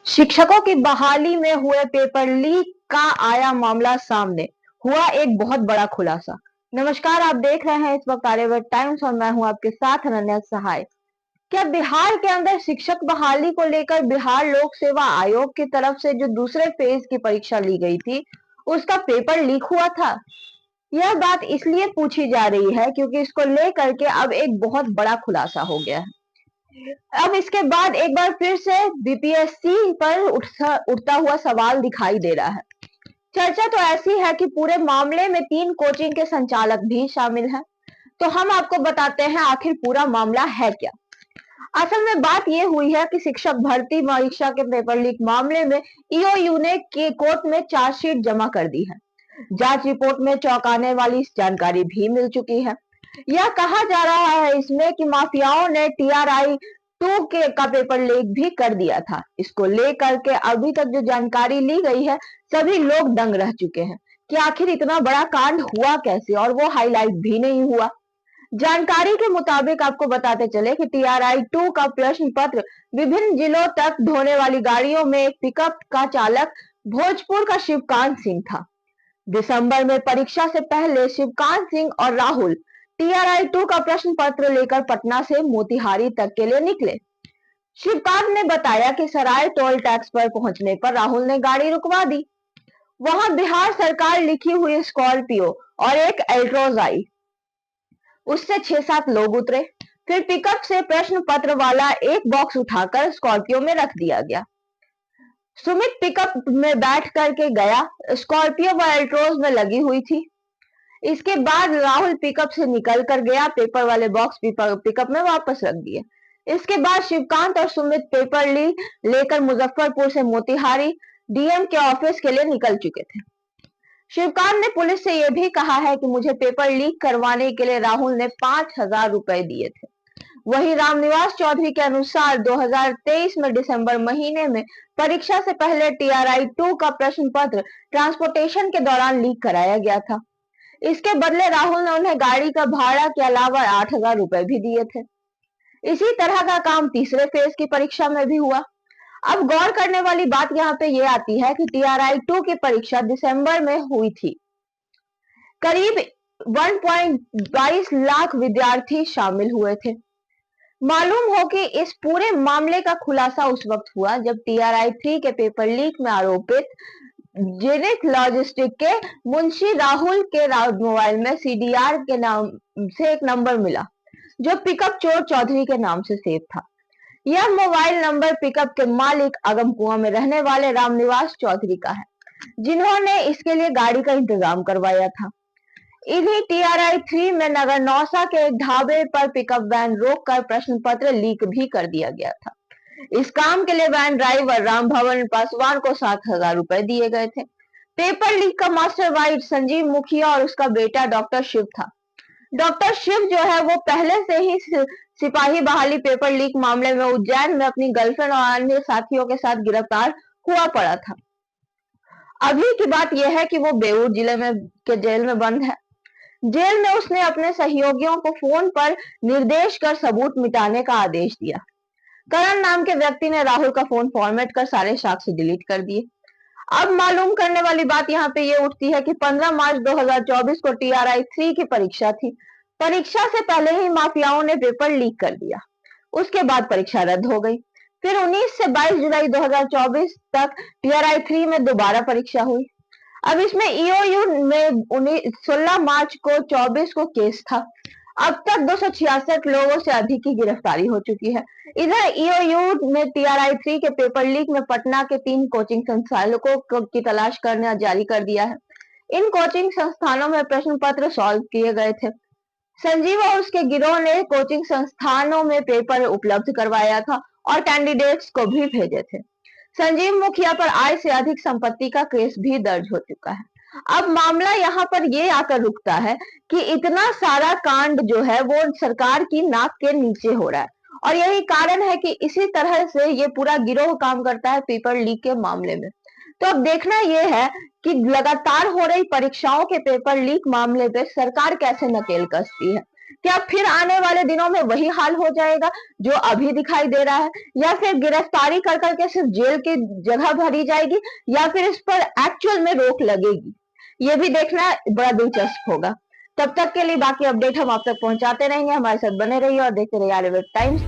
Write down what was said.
शिक्षकों की बहाली में हुए पेपर लीक का आया मामला सामने, हुआ एक बहुत बड़ा खुलासा। नमस्कार, आप देख रहे हैं इस वक्त आर्यवर्त टाइम्स और मैं हूं आपके साथ अनन्या सहाय। क्या बिहार के अंदर शिक्षक बहाली को लेकर बिहार लोक सेवा आयोग की तरफ से जो दूसरे फेज की परीक्षा ली गई थी, उसका पेपर लीक हुआ था? यह बात इसलिए पूछी जा रही है क्योंकि इसको लेकर के अब एक बहुत बड़ा खुलासा हो गया है। अब इसके बाद एक बार फिर से बीपीएससी पर उठता हुआ सवाल दिखाई दे रहा है। चर्चा तो ऐसी है कि पूरे मामले में 3 कोचिंग के संचालक भी शामिल हैं। तो हम आपको बताते हैं आखिर पूरा मामला है क्या। असल में बात यह हुई है कि शिक्षक भर्ती परीक्षा के पेपर लीक मामले में ईओयू ने कोर्ट में चार्जशीट जमा कर दी है। जांच रिपोर्ट में चौंकाने वाली जानकारी भी मिल चुकी है। यह कहा जा रहा है इसमें कि माफियाओं ने टीआरआई 2 का पेपर लीक भी कर दिया था। इसको लेकर के अभी तक जो जानकारी ली गई है, सभी लोग दंग रह चुके हैं कि आखिर इतना बड़ा कांड हुआ कैसे, और वो हाईलाइट भी नहीं हुआ। जानकारी के मुताबिक आपको बताते चले कि टीआरआई 2 का प्रश्न पत्र विभिन्न जिलों तक ढोने वाली गाड़ियों में एक पिकअप का चालक भोजपुर का शिवकांत सिंह था। दिसंबर में परीक्षा से पहले शिवकांत सिंह और राहुल टीआरआई 2 का प्रश्न पत्र लेकर पटना से मोतिहारी तक के लिए निकले। शिवकांत ने बताया कि सराय टोल टैक्स पर पहुंचने पर राहुल ने गाड़ी रुकवा दी। वहां बिहार सरकार लिखी हुई स्कॉर्पियो और एक एल्ट्रोज आई। उससे 6-7 लोग उतरे। फिर पिकअप से प्रश्न पत्र वाला एक बॉक्स उठाकर स्कॉर्पियो में रख दिया गया। सुमित पिकअप में बैठ करके गया। स्कॉर्पियो व एल्ट्रोज में लगी हुई थी। इसके बाद राहुल पिकअप से निकल कर गया। पेपर वाले बॉक्स पिकअप में वापस रख दिए। इसके बाद शिवकांत और सुमित पेपर लेकर मुजफ्फरपुर से मोतिहारी डीएम के ऑफिस के लिए निकल चुके थे। शिवकांत ने पुलिस से यह भी कहा है कि मुझे पेपर लीक करवाने के लिए राहुल ने 5,000 रुपए दिए थे। वहीं रामनिवास चौधरी के अनुसार 2023 में दिसंबर महीने में परीक्षा से पहले टीआरआई 2 का प्रश्न पत्र ट्रांसपोर्टेशन के दौरान लीक कराया गया था। इसके बदले राहुल ने उन्हें गाड़ी का भाड़ा के अलावा 8,000 रुपए भी दिए थे। इसी तरह का काम तीसरे फेज की परीक्षा में भी हुआ। अब गौर करने वाली बात यहाँ पे ये आती है कि टीआरआई 2 की परीक्षा दिसंबर में हुई थी। करीब 1.22 लाख विद्यार्थी शामिल हुए थे। मालूम हो कि इस पूरे मामले का खुलासा उस वक्त हुआ जब टीआरआई 3 के पेपर लीक में आरोपित जेनिथ लॉजिस्टिक के मुंशी राहुल के मोबाइल में सीडीआर के नाम से एक नंबर मिला जो पिकअप चोर चौधरी के नाम से सेव था। यह मोबाइल नंबर पिकअप के मालिक आगम कुआं में रहने वाले रामनिवास चौधरी का है, जिन्होंने इसके लिए गाड़ी का इंतजाम करवाया था। इन्हीं टीआरआई 3 में नगर नौसा के एक ढाबे पर पिकअप वैन रोककर प्रश्न पत्र लीक भी कर दिया गया था। इस काम के लिए वैन ड्राइवर राम भवन पासवान को 7,000 रुपए दिए गए थे। पेपर लीक का मास्टरमाइंड संजीव मुखिया और उसका बेटा डॉक्टर शिव था। डॉक्टर शिव जो है वो पहले से ही सिपाही बहाली पेपर लीक मामले में उज्जैन में अपनी गर्लफ्रेंड और अन्य साथियों के साथ गिरफ्तार हुआ पड़ा था। अभी की बात यह है कि वो बेऊर जिले में के जेल में बंद है। जेल में उसने अपने सहयोगियों को फोन पर निर्देश कर सबूत मिटाने का आदेश दिया। करण नाम के व्यक्ति ने राहुल का फोन फॉर्मेट कर सारे साक्ष्य डिलीट कर दिए। अब मालूम करने वाली बात यहाँ पे ये उठती है कि 15 मार्च 2024 को टीआरआई 3 की परीक्षा थी। परीक्षा से पहले ही माफियाओं ने पेपर लीक कर दिया। उसके बाद परीक्षा रद्द हो गई। फिर 19 से 22 जुलाई 2024 तक टीआरआई 3 में दोबारा परीक्षा हुई। अब इसमें ईओयू में 16 मार्च को 24 को केस था। अब तक 266 लोगों से अधिक की गिरफ्तारी हो चुकी है। इधर ईओयू ने टीआरआई 3 के पेपर लीक में पटना के 3 कोचिंग संचालकों की तलाश करना जारी कर दिया है। इन कोचिंग संस्थानों में प्रश्न पत्र सॉल्व किए गए थे। संजीव और उसके गिरोह ने कोचिंग संस्थानों में पेपर उपलब्ध करवाया था और कैंडिडेट्स को भी भेजे थे। संजीव मुखिया पर आय से अधिक संपत्ति का केस भी दर्ज हो चुका है। अब मामला यहाँ पर ये आकर रुकता है कि इतना सारा कांड जो है वो सरकार की नाक के नीचे हो रहा है, और यही कारण है कि इसी तरह से ये पूरा गिरोह काम करता है पेपर लीक के मामले में। तो अब देखना यह है कि लगातार हो रही परीक्षाओं के पेपर लीक मामले पे सरकार कैसे नकेल कसती है। क्या फिर आने वाले दिनों में वही हाल हो जाएगा जो अभी दिखाई दे रहा है, या फिर गिरफ्तारी कर करके सिर्फ जेल की जगह भरी जाएगी, या फिर इस पर एक्चुअल में रोक लगेगी? ये भी देखना बड़ा दिलचस्प होगा। तब तक के लिए बाकी अपडेट हम आप तक पहुंचाते रहेंगे। हमारे साथ बने रहिए और देखते रहिए आलिवुड टाइम्स।